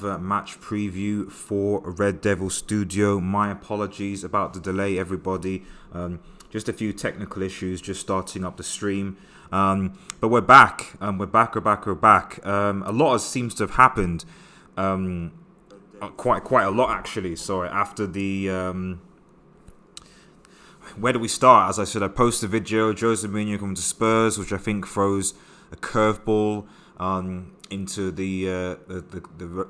Match preview for Red Devil Studio. My apologies about the delay, everybody. Just a few technical issues, just starting up the stream. But we're back. We're back. A lot seems to have happened. Quite a lot, actually. Sorry. After the... where do we start? As I said, I posted a video. Jose Mourinho coming to Spurs, which I think throws a curveball into the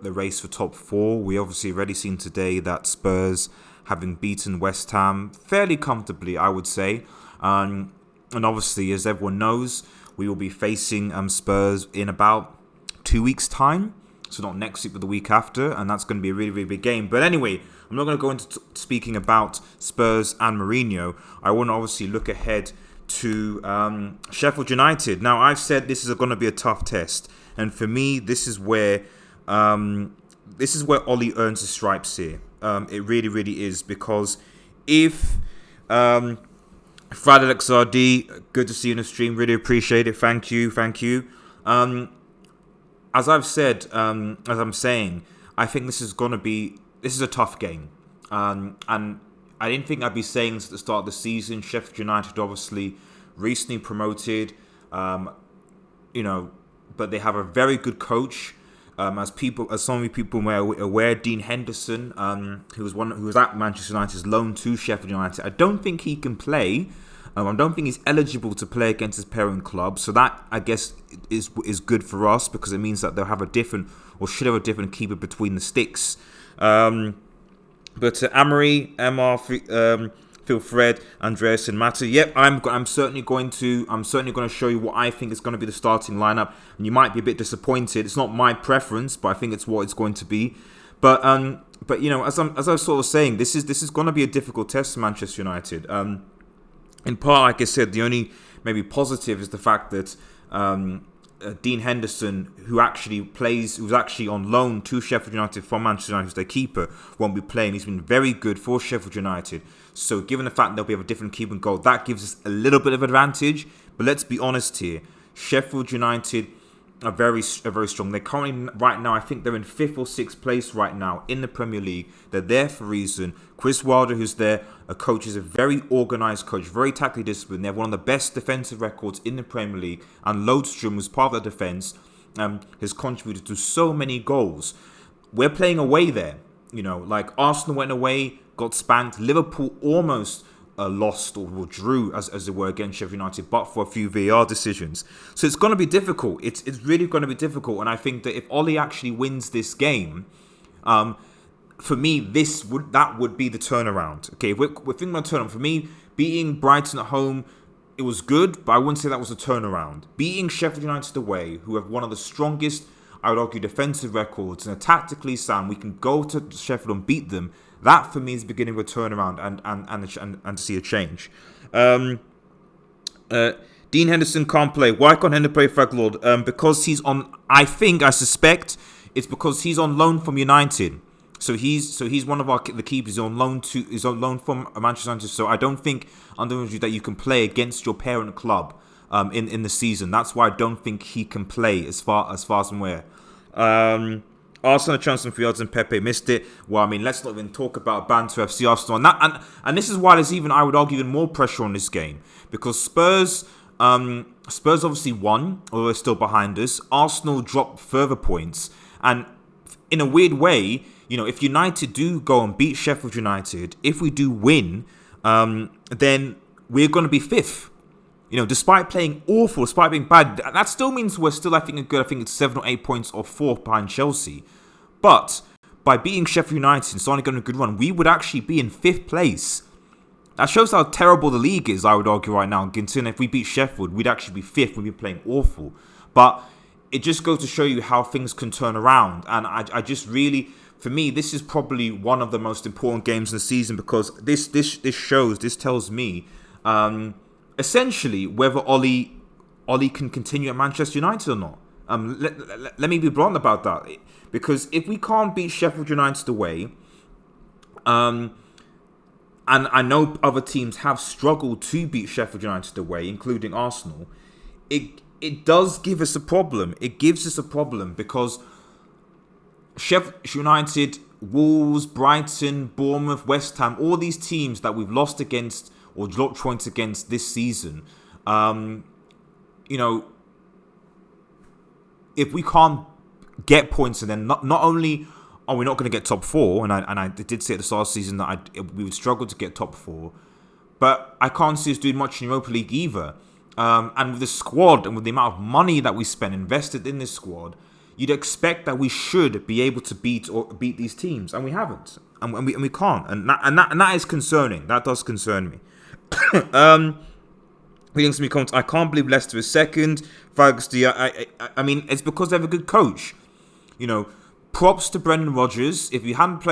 race for top four. We obviously already seen today that Spurs, having beaten West Ham fairly comfortably, I would say, and obviously, as everyone knows, we will be facing Spurs in about 2 weeks' time. So not next week, but the week after, and that's going to be a really, really big game. But anyway, I'm not going to go into speaking about Spurs and Mourinho. I want to obviously look ahead to Sheffield United. Now, I've said this is going to be a tough test, and for me, this is where Ollie earns his stripes here. It really, really is, because if Friday XRD, good to see you in the stream. Really appreciate it. Thank you. As I've said, as I'm saying, I think this is a tough game, and I didn't think I'd be saying this at the start of the season. Sheffield United, obviously, recently promoted, but they have a very good coach. As so many people were aware, Dean Henderson, who was at Manchester United's loan to Sheffield United. I don't think he can play. I don't think he's eligible to play against his parent club. So that, I guess, is good for us, because it means that they'll have should have a different keeper between the sticks. But Amory, MR, Phil, Fred, Andreas, and Mata. Yep, I'm certainly going to show you what I think is going to be the starting lineup. And you might be a bit disappointed. It's not my preference, but I think it's what it's going to be. But as I was sort of saying, this is going to be a difficult test for Manchester United. In part, like I said, the only maybe positive is the fact that Dean Henderson, who's actually on loan to Sheffield United from Manchester United, who's their keeper, won't be playing. He's been very good for Sheffield United. So given the fact that they'll be a different keeper and goal, that gives us a little bit of advantage. But let's be honest here. Sheffield United are very strong. They're currently, right now, I think they're in 5th or 6th place right now in the Premier League. They're there for a reason. Chris Wilder, who's there, a coach, is a very organised coach, very tactically disciplined. They have one of the best defensive records in the Premier League. And Lodstrom, who's part of the defence, has contributed to so many goals. We're playing away there. Like Arsenal went away, got spanked. Liverpool almost lost or drew, as it were, against Sheffield United, but for a few VAR decisions. So it's going to be difficult. It's really going to be difficult. And I think that if Ollie actually wins this game, for me, that would be the turnaround. Okay, if we're thinking about turnaround, for me, beating Brighton at home, it was good, but I wouldn't say that was a turnaround. Beating Sheffield United away, who have one of the strongest, I would argue, defensive records, and are tactically sound, we can go to Sheffield and beat them. That, for me, is the beginning of a turnaround and to see a change. Dean Henderson can't play. Why can't Henderson play, Fraglord? Because he's on... I suspect it's because he's on loan from United. So he's one of the keepers. He's on loan from Manchester United. So I don't think under that you can play against your parent club in the season. That's why I don't think he can play as far as I'm aware. Arsenal had chance for yards and Pepe missed it. Well, I mean, let's not even talk about Banter FC Arsenal. And this is why there's even, I would argue, even more pressure on this game. Because Spurs obviously won, although they're still behind us. Arsenal dropped further points. And in a weird way, if United do go and beat Sheffield United, if we do win, then we're going to be 5th. Despite playing awful, despite being bad, that still means we're still, I think it's 7 or 8 points or 4 behind Chelsea. But by beating Sheffield United and starting going a good run, we would actually be in 5th place. That shows how terrible the league is, I would argue, right now. Considering if we beat Sheffield, we'd actually be 5th. We'd be playing awful. But it just goes to show you how things can turn around. And I just really, for me, this is probably one of the most important games in the season, because this tells me... essentially, whether Ollie can continue at Manchester United or not. Let me be blunt about that. Because if we can't beat Sheffield United away, and I know other teams have struggled to beat Sheffield United away, including Arsenal, it does give us a problem. It gives us a problem because Sheffield United, Wolves, Brighton, Bournemouth, West Ham, all these teams that we've lost against or dropped points against this season, if we can't get points, and then not only are we not going to get top four, and I did say at the start of the season that we would struggle to get top four, but I can't see us doing much in Europa League either. And with the squad and with the amount of money that we spent invested in this squad, you'd expect that we should be able to beat these teams, and we haven't, and we can't, and that is concerning. That does concern me. I can't believe Leicester is second. I mean, it's because they have a good coach. Props to Brendan Rodgers. If he hadn't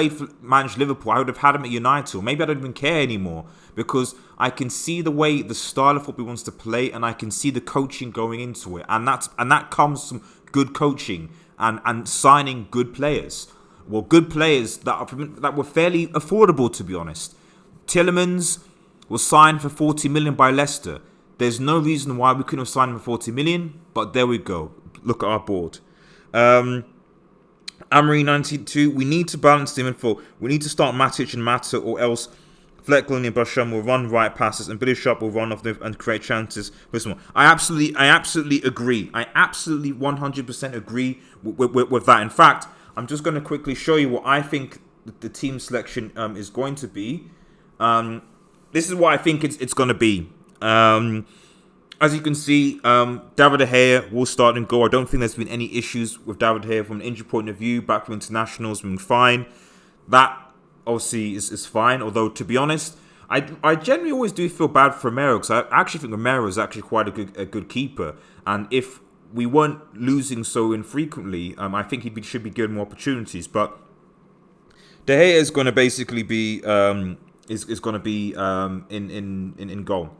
managed Liverpool, I would have had him at United, or maybe I don't even care anymore, because I can see the style of football he wants to play, and I can see the coaching going into it, and that comes from good coaching and signing good players. Well, good players that were fairly affordable, to be honest. Tielemans was signed for 40 million by Leicester. There's no reason why we couldn't have signed him for 40 million, but there we go. Look at our board. Amory 92. We need to balance the midfield. We need to start Matic and Mata, or else Fleck, Luni, and Basham will run right passes, and Billy Sharp will run off and create chances. I absolutely agree. I absolutely 100% agree with that. In fact, I'm just going to quickly show you what I think the team selection is going to be. This is what I think it's going to be. As you can see, David De Gea will start and go. I don't think there's been any issues with David De Gea from an injury point of view. Back from internationals, being fine. That obviously is fine. Although, to be honest, I generally always do feel bad for Romero, because I actually think Romero is actually quite a good keeper. And if we weren't losing so infrequently, I think he should be given more opportunities. But De Gea is going to basically be in goal.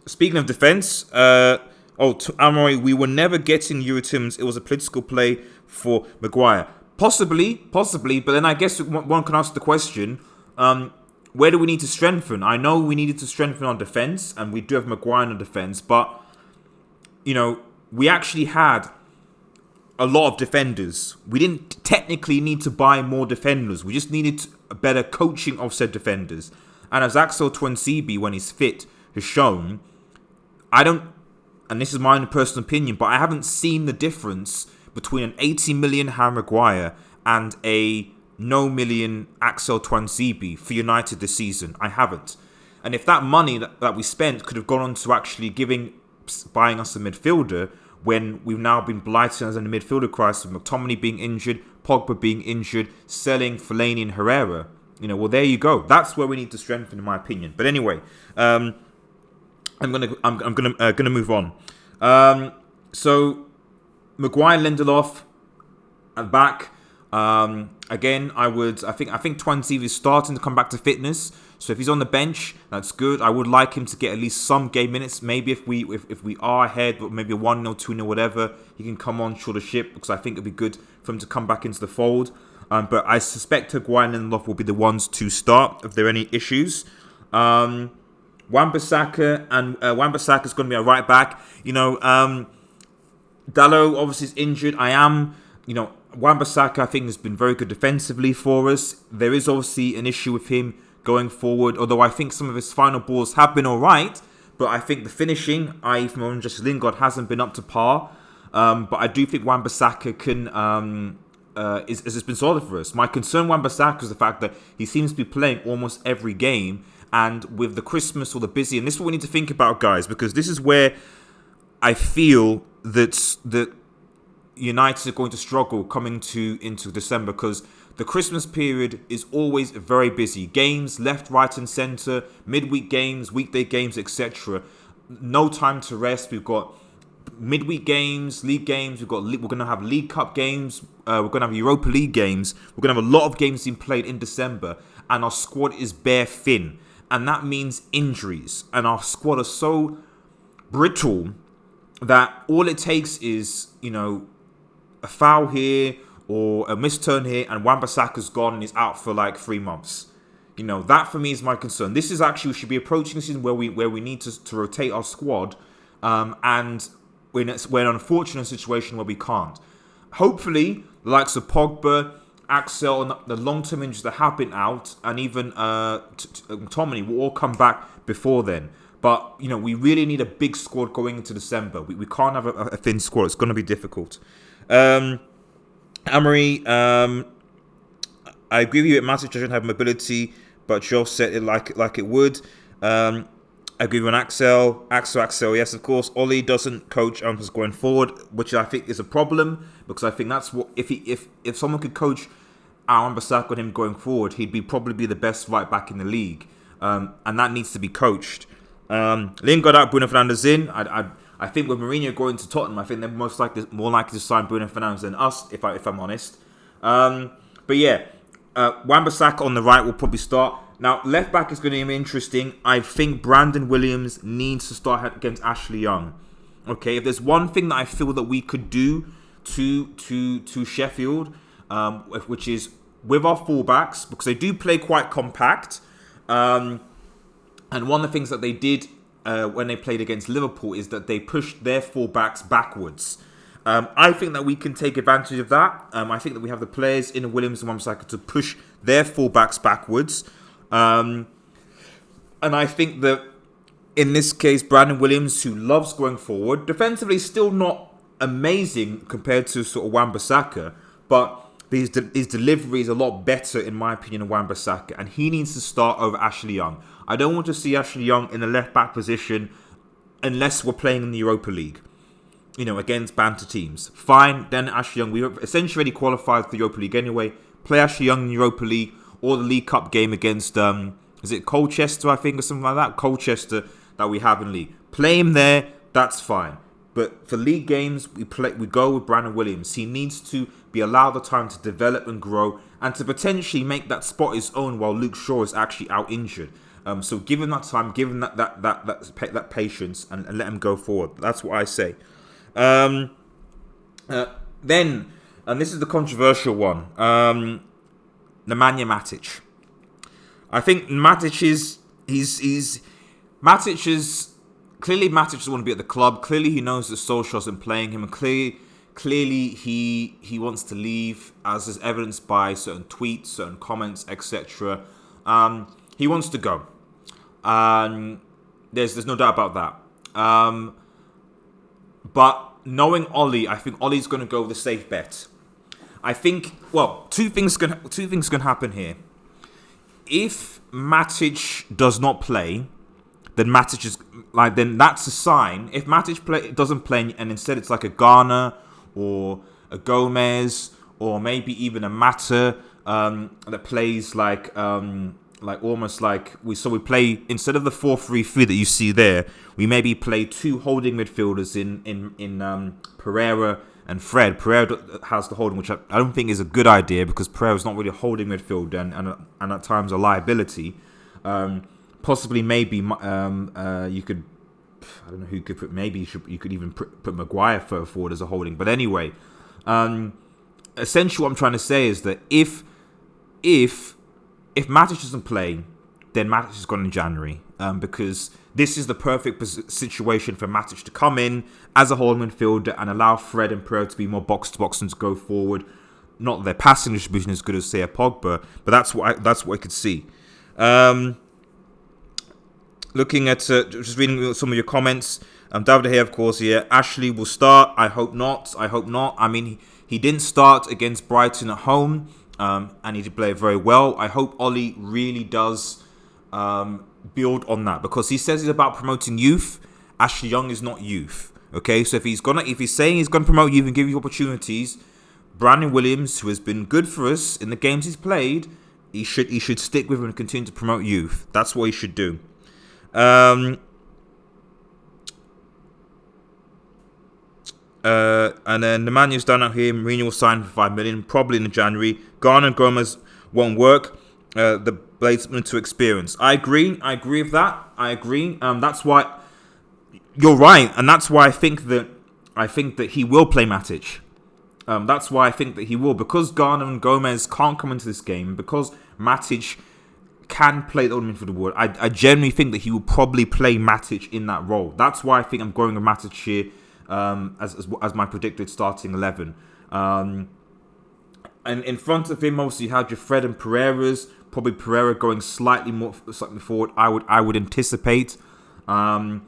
Speaking of defence, Amory, we were never getting Eurotums. It was a political play for Maguire. Possibly, but then I guess one can ask the question, where do we need to strengthen? I know we needed to strengthen our defence, and we do have Maguire in the defence, but, we actually had a lot of defenders. We didn't technically need to buy more defenders. We just needed a better coaching of said defenders. And as Axel Tuanzebe, when he's fit, has shown, and this is my own personal opinion, but I haven't seen the difference between an 80 million Harry Maguire and a no million Axel Tuanzebe for United this season. I haven't. And if that money that we spent could have gone on to actually buying us a midfielder, when we've now been blighted as in the midfielder crisis, with McTominay being injured, Pogba being injured, selling Fellaini and Herrera. Well, there you go. That's where we need to strengthen, in my opinion. But anyway, I'm gonna move on. So Maguire, Lindelof, and back. Again, I think Tuanzebe is starting to come back to fitness. So if he's on the bench, that's good. I would like him to get at least some game minutes. Maybe if we are ahead, but maybe a 1-0, 2-0, whatever, he can come on, short the ship, because I think it'd be good for him to come back into the fold. But I suspect Maguire and Lindelof will be the ones to start if there are any issues. Wan-Bissaka is going to be a right back. Dalot obviously is injured. Wan-Bissaka, I think, has been very good defensively for us. There is obviously an issue with him going forward, although I think some of his final balls have been alright, but I think the finishing, i.e. from Jesse Lingard, hasn't been up to par. But I do think Wan-Bissaka has been solid for us. My concern with Wan-Bissaka is the fact that he seems to be playing almost every game, and with the Christmas or the busy, and this is what we need to think about, guys, because this is where I feel that United are going to struggle coming into December, because the Christmas period is always very busy. Games left, right and centre, midweek games, weekday games, etc. No time to rest. We've got midweek games, league games. We're going to have League Cup games. We're going to have Europa League games. We're going to have a lot of games being played in December, and our squad is bare thin, and that means injuries. And our squad is so brittle that all it takes is, a foul here or a misturn here, and Wan-Bissaka's gone and he's out for like 3 months. That for me is my concern. This is actually, we should be approaching a season where we need to rotate our squad, and we're in an unfortunate situation where we can't. Hopefully, the likes of Pogba, Axel, and the long-term injuries that have been out, and even Tomini will all come back before then. But, we really need a big squad going into December. We can't have a thin squad. It's going to be difficult. Amory, I agree with you. Matic doesn't have mobility, but Joe said it like it would. I agree with Axel. Axel, yes, of course. Oli doesn't coach us going forward, which I think is a problem, because I think that's what if someone could coach Wan-Bissaka on him going forward, he'd probably be the best right back in the league, and that needs to be coached. Lingard out, Bruno Fernandes in. I think with Mourinho going to Tottenham, I think they're more likely to sign Bruno Fernandes than us, if I'm honest. But yeah, Wan-Bissaka on the right will probably start. Now, left back is going to be interesting. I think Brandon Williams needs to start against Ashley Young. Okay, if there's one thing that I feel that we could do to Sheffield, which is with our fullbacks, because they do play quite compact. And one of the things that they did when they played against Liverpool is that they pushed their fullbacks backwards. I think that we can take advantage of that. I think that we have the players in Williams and Wan-Bissaka to push their fullbacks backwards. And I think that in this case, Brandon Williams, who loves going forward, defensively still not amazing compared to sort of Wan-Bissaka, but his delivery is a lot better, in my opinion, than Wan-Bissaka, and he needs to start over Ashley Young. I don't want to see Ashley Young in the left-back position unless we're playing in the Europa League, against banter teams. Fine, then Ashley Young, we essentially already qualified for the Europa League anyway. Play Ashley Young in the Europa League, or the League Cup game against, is it Colchester, I think, or something like that? Colchester that we have in league. Play him there, that's fine. But for league games, we go with Brandon Williams. He needs to be allowed the time to develop and grow, and to potentially make that spot his own while Luke Shaw is actually out injured. So give him that time, give him that patience, and let him go forward. That's what I say. Then, and this is the controversial one, Nemanja Matic. I think Matic clearly Matic doesn't want to be at the club. Clearly he knows that Solskjaer isn't playing him, and clearly he wants to leave, as is evidenced by certain tweets, certain comments, etc. He wants to go. There's no doubt about that. But knowing Ollie, I think Ollie's going to go with the safe bet. I think, two things can happen here. If Matic does not play, then Matic is then that's a sign. If Matic doesn't play, and instead it's like a Garner or a Gomez or maybe even a Mata that plays like almost like we play, instead of the 4-3-3 that you see there, we maybe play two holding midfielders in Pereira and Fred. Pereira has the holding, which I don't think is a good idea, because Pereira's not really a holding midfielder and at times a liability. Possibly, maybe you could, I don't know who could put. Maybe you could even put Maguire further forward as a holding. But anyway, essentially what I'm trying to say is that if Matic doesn't play, then Matic is gone in January, because this is the perfect situation for Matic to come in as a holding midfielder and allow Fred and Pereira to be more box-to-box and to go forward. Not that their passing distribution is as good as, say, a Pogba, but that's what I could see. Looking at, just reading some of your comments, David here, of course, yeah, Ashley will start. I hope not. I mean, he didn't start against Brighton at home, and he did play very well. I hope Ollie really does build on that, because he says he's about promoting youth. Ashley Young is not youth. Okay, so if he's saying he's gonna promote youth and give you opportunities, Brandon Williams, who has been good for us in the games he's played, he should stick with him and continue to promote youth. That's what he should do. And then the man who's done out here, Mourinho will sign for 5 million, probably in January. Garner and Gomez won't work. The Bladesman to experience. I agree with that. I agree. That's why you're right, and that's why I think that he will play Matic. That's why I think that he will, because Garner and Gomez can't come into this game, because Matic can play the old midfielder role. I genuinely think that he will probably play Matic in that role. That's why I think I'm going with Matic here as my predicted starting 11. And in front of him, obviously, you had your Fred and Pereira's. Probably Pereira going slightly forward. I would anticipate. I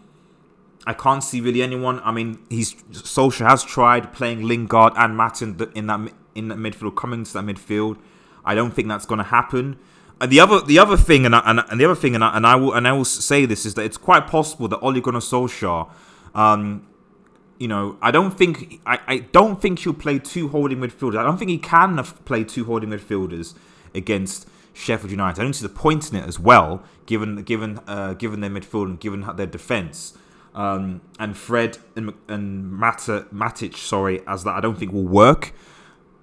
can't see really anyone. I mean, Solskjaer has tried playing Lingard and Matt in that midfield, coming to that midfield. I don't think that's going to happen. And the other thing, and I will say this, is that it's quite possible that Ole Gunnar Solskjaer, I don't think he'll play two holding midfielders. I don't think he can play two holding midfielders against Sheffield United. I don't see the point in it as well, given their midfield and given their defence. And Fred and Matic, as that I don't think will work.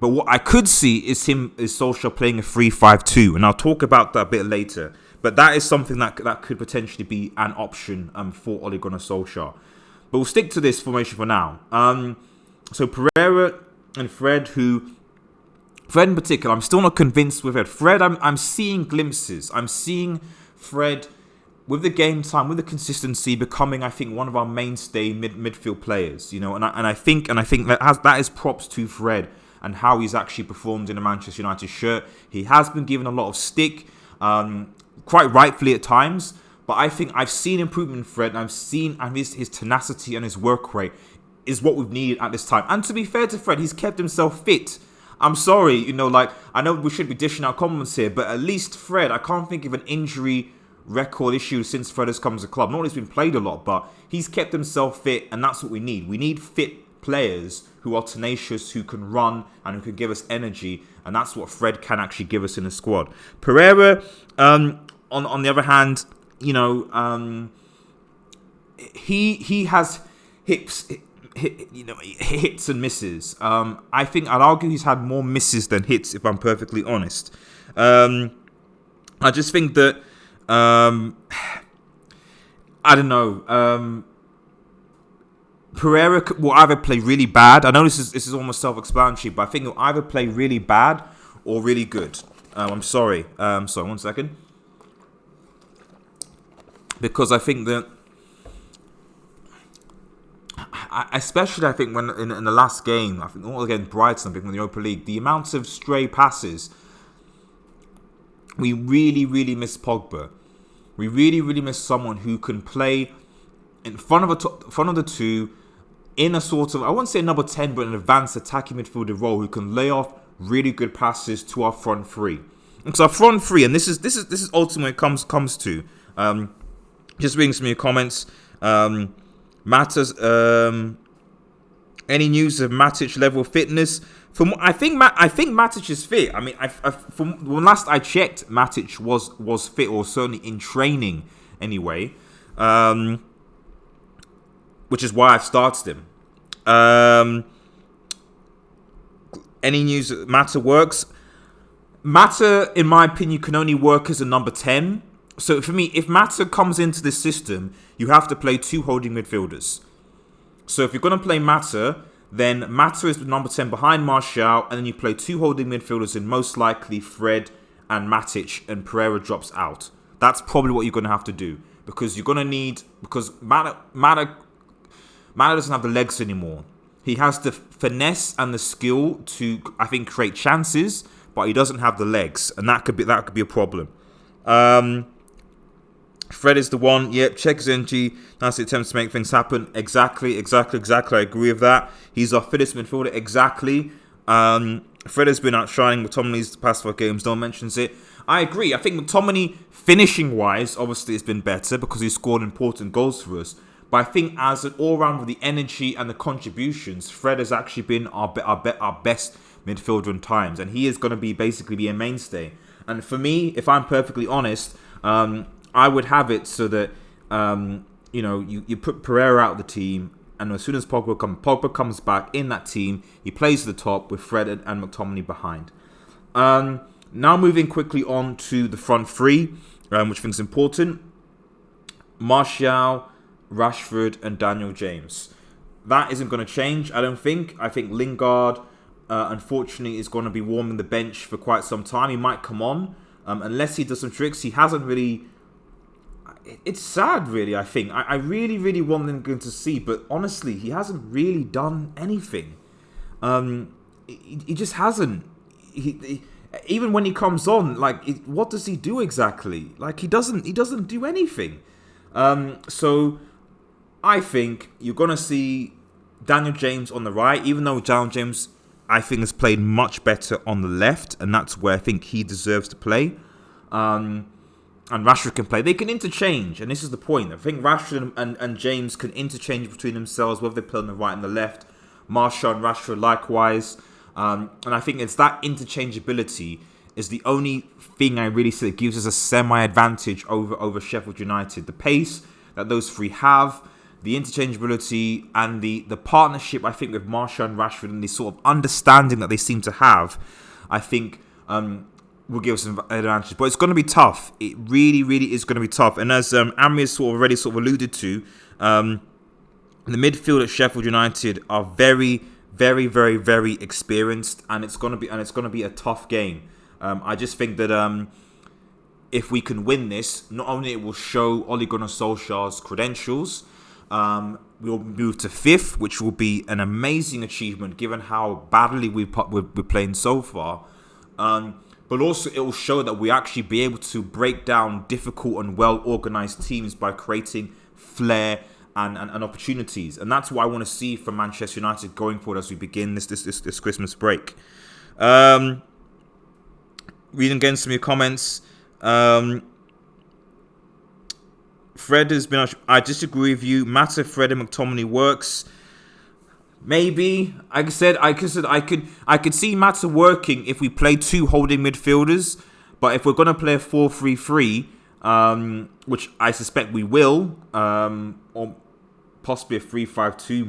But what I could see is Solskjaer playing a 3-5-2, and I'll talk about that a bit later. But that is something that could potentially be an option for Ole Gunnar Solskjaer. But we'll stick to this formation for now. So Pereira and Fred in particular, I'm still not convinced with it. Fred, I'm seeing glimpses. I'm seeing Fred with the game time, with the consistency, becoming, I think, one of our mainstay midfield players. And I think that is props to Fred and how he's actually performed in a Manchester United shirt. He has been given a lot of stick, quite rightfully at times. But I think I've seen improvement in Fred, and I've seen his tenacity and his work rate is what we've needed at this time. And to be fair to Fred, he's kept himself fit. I'm sorry, I know we should be dishing out compliments here, but at least Fred, I can't think of an injury record issue since Fred has come to the club. Not that he's been played a lot, but he's kept himself fit, and that's what we need. We need fit players who are tenacious, who can run, and who can give us energy, and that's what Fred can actually give us in the squad. Pereira, on the other hand, he has hits and misses. I think I'd argue he's had more misses than hits, if I'm perfectly honest. I just think that I don't know. Pereira will either play really bad. I know this is almost self-explanatory, but I think he'll either play really bad or really good. I'm sorry. Sorry, 1 second. Because I think that, especially I think when in the last game, I think all against Brighton, in the Europa League, the amount of stray passes, we really, really miss Pogba. We really, really miss someone who can play in front of the two, in a sort of, I won't say number 10, but an advanced attacking midfielder role, who can lay off really good passes to our front three. And so our front three, and this is ultimately what it comes to. Just reading some of your comments. Matters. Any news of Matic level of fitness? I think Matic is fit. I mean, from when last I checked, Matic was fit, or certainly in training anyway. Which is why I've started him. Any news that Mata works? Mata, in my opinion, can only work as a number 10. So for me, if Mata comes into this system, you have to play two holding midfielders. So if you're going to play Mata, then Mata is the number 10 behind Martial, and then you play two holding midfielders in most likely Fred and Matic, and Pereira drops out. That's probably what you're going to have to do, because you're going to need, because Mata doesn't have the legs anymore. He has the finesse and the skill to, I think, create chances, but he doesn't have the legs, and that could be a problem. Fred is the one. Yep, check his energy. That's the attempt to make things happen. Exactly. I agree with that. He's our fittest midfielder. Exactly. Fred has been outshining McTominay's past 5 games. No one mentions it. I agree. I think McTominay, finishing-wise, obviously has been better because he's scored important goals for us. But I think as an all-round with the energy and the contributions, Fred has actually been our best midfielder in times. And he is going to basically be a mainstay. And for me, if I'm perfectly honest, I would have it so that, you put Pereira out of the team, and as soon as Pogba comes back in that team, he plays at the top with Fred and McTominay behind. Now moving quickly on to the front three, which I think is important. Martial, Rashford and Daniel James. That isn't going to change, I don't think. I think Lingard, unfortunately, is going to be warming the bench for quite some time. He might come on, unless he does some tricks. He hasn't really... It's sad, really, I think. I really, really want them to see, but honestly, he hasn't really done anything. He just hasn't. even when he comes on, like, what does he do exactly? Like, he doesn't do anything. So I think you're gonna see Daniel James on the right, even though Daniel James, I think, has played much better on the left, and that's where I think he deserves to play. And Rashford can play. They can interchange, and this is the point. I think Rashford and James can interchange between themselves, whether they play on the right and the left. Martial and Rashford likewise. And I think it's that interchangeability is the only thing I really see that gives us a semi-advantage over Sheffield United. The pace that those three have, the interchangeability, and the partnership, I think, with Martial and Rashford, and the sort of understanding that they seem to have, I think will give us an advantage. But it's going to be tough. It really, really is going to be tough. And as Amri has already alluded to, the midfield at Sheffield United are very, very, very, very experienced, and it's going to be a tough game. I just think that if we can win this, not only it will show Ole Gunnar Solskjaer's credentials, we'll move to 5th, which will be an amazing achievement given how badly we're playing so far. But also it will show that we actually be able to break down difficult and well-organised teams by creating flair and opportunities. And that's what I want to see from Manchester United going forward as we begin this Christmas break. Reading again some of your comments. Fred has been. I disagree with you. Mata, Fred, and McTominay works. Maybe, like I said, I could see Mata working if we play 2 holding midfielders. But if we're gonna play a 4-3-3, which I suspect we will, or possibly a 3-5-2,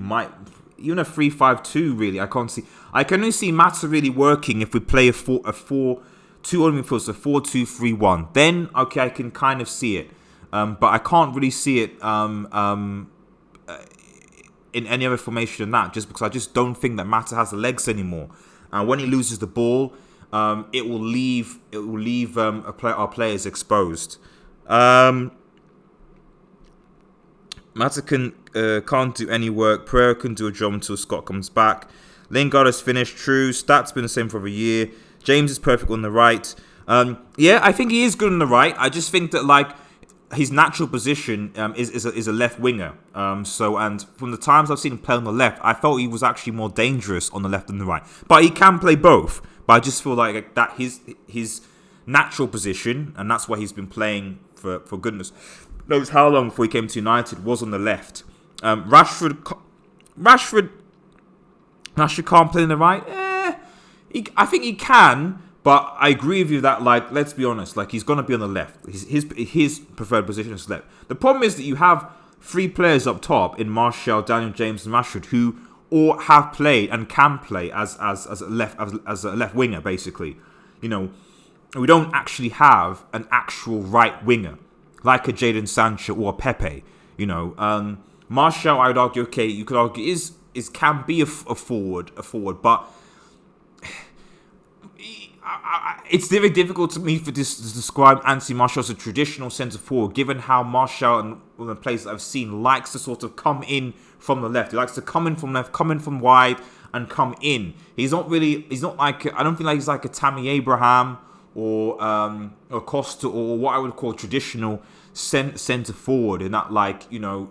even a 3-5-2. Really, I can't see. I can only see Mata really working if we play a 2 holding midfielders, a 4-2-3-1. Then okay, I can kind of see it. But I can't really see it in any other formation than that, just because I just don't think that Mata has the legs anymore. And when he loses the ball, it will leave our players exposed. Mata can't do any work. Pereira can do a job until Scott comes back. Lingard has finished. True. Stats been the same for over a year. James is perfect on the right. Yeah, I think he is good on the right. I just think that, like, his natural position is a left winger. And from the times I've seen him play on the left, I felt he was actually more dangerous on the left than the right. But he can play both. But I just feel like that his natural position, and that's why he's been playing for goodness knows how long before he came to United, was on the left. Rashford can't play on the right. I think he can. But I agree with you that, like, let's be honest, like, he's going to be on the left. His preferred position is left. The problem is that you have 3 players up top in Martial, Daniel James, and Rashford who all have played and can play as a left winger, basically. You know, we don't actually have an actual right winger like a Jadon Sancho or a Pepe. You know, Martial, I would argue, okay, you could argue can be a forward, but it's very difficult to me to describe Anthony Martial as a traditional centre forward, given how Martial and the players that I've seen likes to sort of come in from the left. He likes to come in from left, come in from wide, and come in. He's not like, I don't feel like he's like a Tammy Abraham or Costa, or what I would call traditional centre forward, in that, like, you know,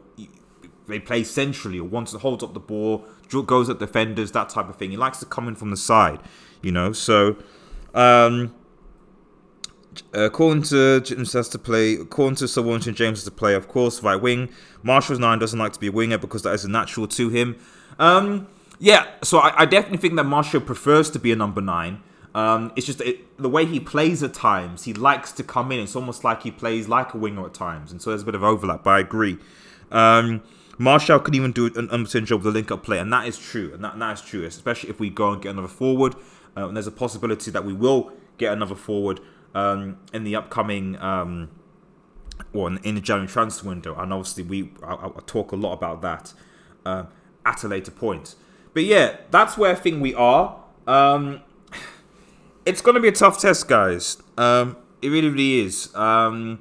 they play centrally or wants to hold up the ball, goes at defenders, that type of thing. He likes to come in from the side, you know, so. According to James has to play. According to Sir Warrington, James has to play, of course, right wing. Marshall's 9 doesn't like to be a winger because that is natural to him. Yeah, so I definitely think that Martial prefers to be a number 9. It's just the way he plays at times. He likes to come in. It's almost like he plays like a winger at times, and so there's a bit of overlap. But I agree. Martial can even do an uncertain job with the link-up play, and that is true. And that is true, especially if we go and get another forward. And there's a possibility that we will get another forward in the upcoming, in the January transfer window. And obviously, I'll talk a lot about that at a later point. But yeah, that's where I think we are. It's going to be a tough test, guys. It really, really is. I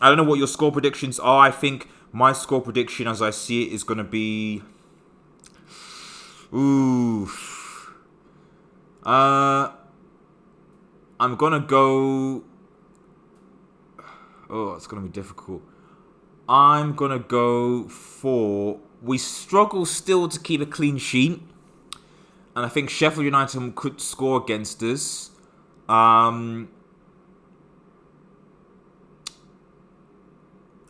don't know what your score predictions are. I think my score prediction, as I see it, is going to be... I'm going to go... Oh, it's going to be difficult. I'm going to go for... We struggle still to keep a clean sheet. And I think Sheffield United could score against us. I'm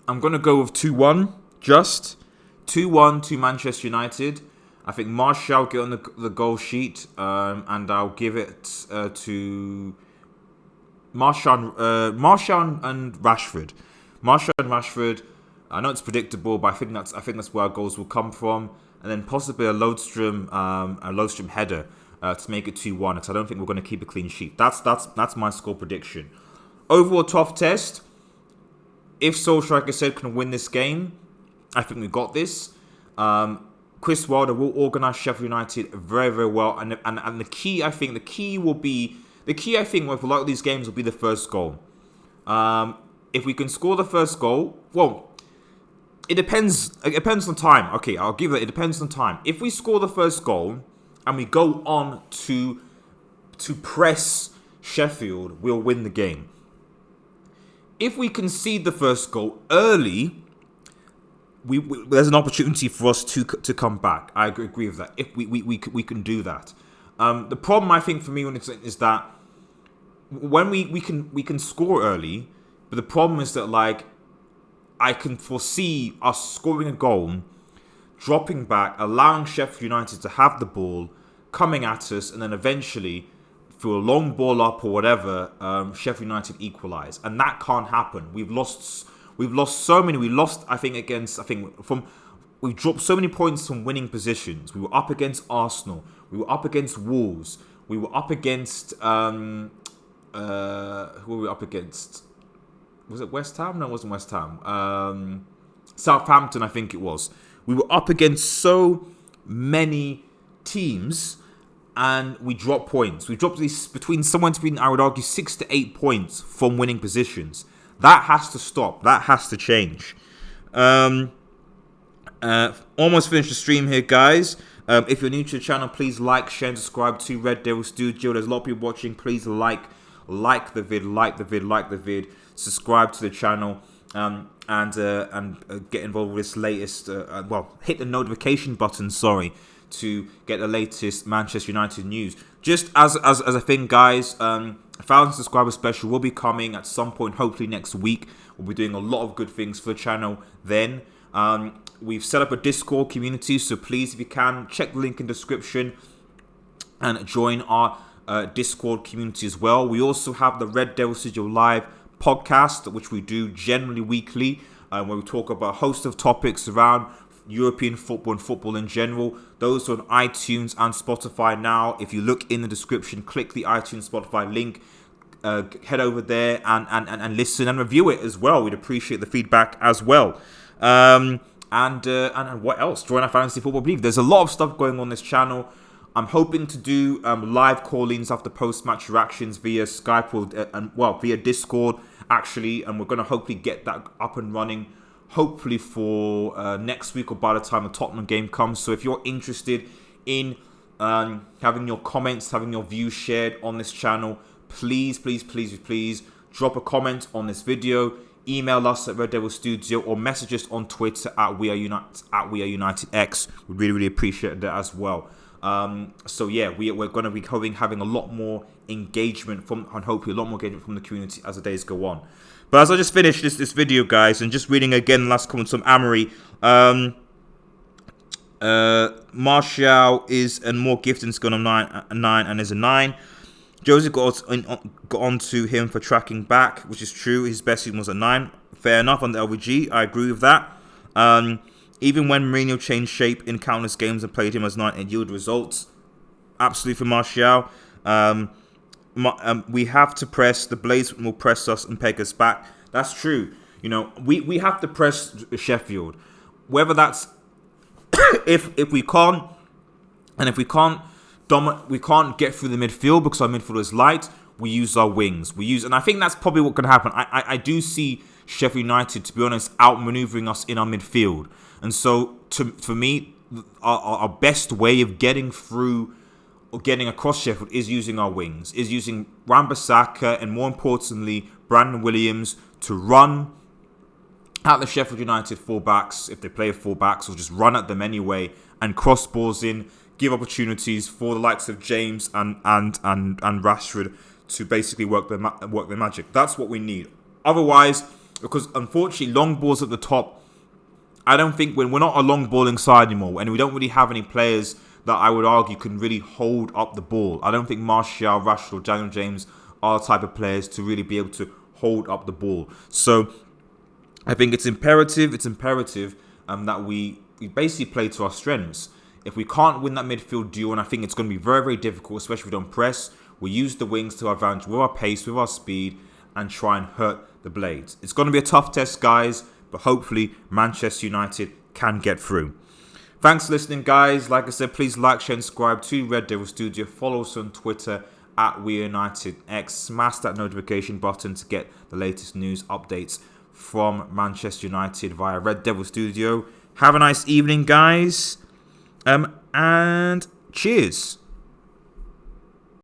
going to go with 2-1. Just 2-1 to Manchester United. I think Martial get on the goal sheet. And I'll give it to... Martial and Rashford. Martial and Rashford. I know it's predictable, but I think that's where our goals will come from, and then possibly a Lodstrom header to make it 2-1. So I don't think we're going to keep a clean sheet. That's my score prediction. Overall tough test. If Solskjaer, like I said, can win this game, I think we got this. Chris Wilder will organise Sheffield United very, very well, and the key with a lot of these games will be the first goal. If we can score the first goal, well, it depends. It depends on time. Okay, I'll give it. It depends on time. If we score the first goal and we go on to press Sheffield, we'll win the game. If we concede the first goal early, there's an opportunity for us to come back. I agree with that. If we can do that. The problem I think for me is that when we can score early, but the problem is that like I can foresee us scoring a goal, dropping back, allowing Sheffield United to have the ball, coming at us, and then eventually through a long ball up or whatever, Sheffield United equalise, and that can't happen. We've lost so many. We lost we dropped so many points from winning positions. We were up against Arsenal. We were up against Wolves. We were up against... who were we up against? Was it West Ham? No, it wasn't West Ham. Southampton, I think it was. We were up against so many teams and we dropped points. We dropped these between, I would argue, 6 to 8 points from winning positions. That has to stop. That has to change. Almost finished the stream here, guys. If you're new to the channel, please like, share, and subscribe to Red Devil Studio. There's a lot of people watching. Please like the vid, subscribe to the channel, and get involved with this latest. Hit the notification button. To get the latest Manchester United news. Just as a thing, guys. 1,000 subscriber special will be coming at some point, hopefully next week. We'll be doing a lot of good things for the channel then. We've set up a Discord community, so please, if you can, check the link in the description and join our Discord community as well. We also have the Red Devil Studio Live podcast, which we do generally weekly, where we talk about a host of topics around European football and football in general. Those are on iTunes and Spotify now. If you look in the description, click the iTunes Spotify link, head over there and listen and review it as well. We'd appreciate the feedback as well. And what else? Join our Fantasy Football Believe. There's a lot of stuff going on this channel. I'm hoping to do live call-ins after post-match reactions via Skype or via Discord actually, and we're going to hopefully get that up and running hopefully for next week or by the time the Tottenham game comes. So if you're interested in having your comments, having your views shared on this channel, please drop a comment on this video. Email us at Red Devil Studio or message us on Twitter at We Are United X. We really appreciate that as well. So yeah, we're going to be having a lot more engagement and hopefully a lot more engagement from the community as the days go on. But as I just finished this video, guys, and just reading again the last comments from Amory, Martial is and more gifted and got a 9 and is a 9. Josie got on to him for tracking back, which is true. His best season was a 9. Fair enough on the LVG. I agree with that. Even when Mourinho changed shape in countless games and played him as 9 and yielded results. Absolutely for Martial. We have to press. The Blaze will press us and peg us back. That's true. You know, we have to press Sheffield. Whether that's if we can't get through the midfield because our midfield is light, we use our wings. And I think that's probably what's going to happen. I do see Sheffield United, to be honest, outmaneuvering us in our midfield. And so, for me, our best way of getting through getting across Sheffield is using our wings, is using Wan-Bissaka and more importantly Brandon Williams to run at the Sheffield United fullbacks, if they play fullbacks, or just run at them anyway and cross balls in, give opportunities for the likes of James and Rashford to basically work their magic. That's what we need. Otherwise, because unfortunately long balls at the top, I don't think we're not a long balling side anymore, and we don't really have any players that I would argue can really hold up the ball. I don't think Martial, Rashford or Daniel James are the type of players to really be able to hold up the ball. So I think it's imperative that we basically play to our strengths. If we can't win that midfield duel, and I think it's going to be very, very difficult, especially if we don't press, we use the wings to our advantage with our pace, with our speed, and try and hurt the blades. It's going to be a tough test, guys, but hopefully Manchester United can get through. Thanks for listening, guys. Like I said, please like, share, and subscribe to Red Devil Studio. Follow us on Twitter at WeUnitedX. Smash that notification button to get the latest news updates from Manchester United via Red Devil Studio. Have a nice evening, guys. And cheers.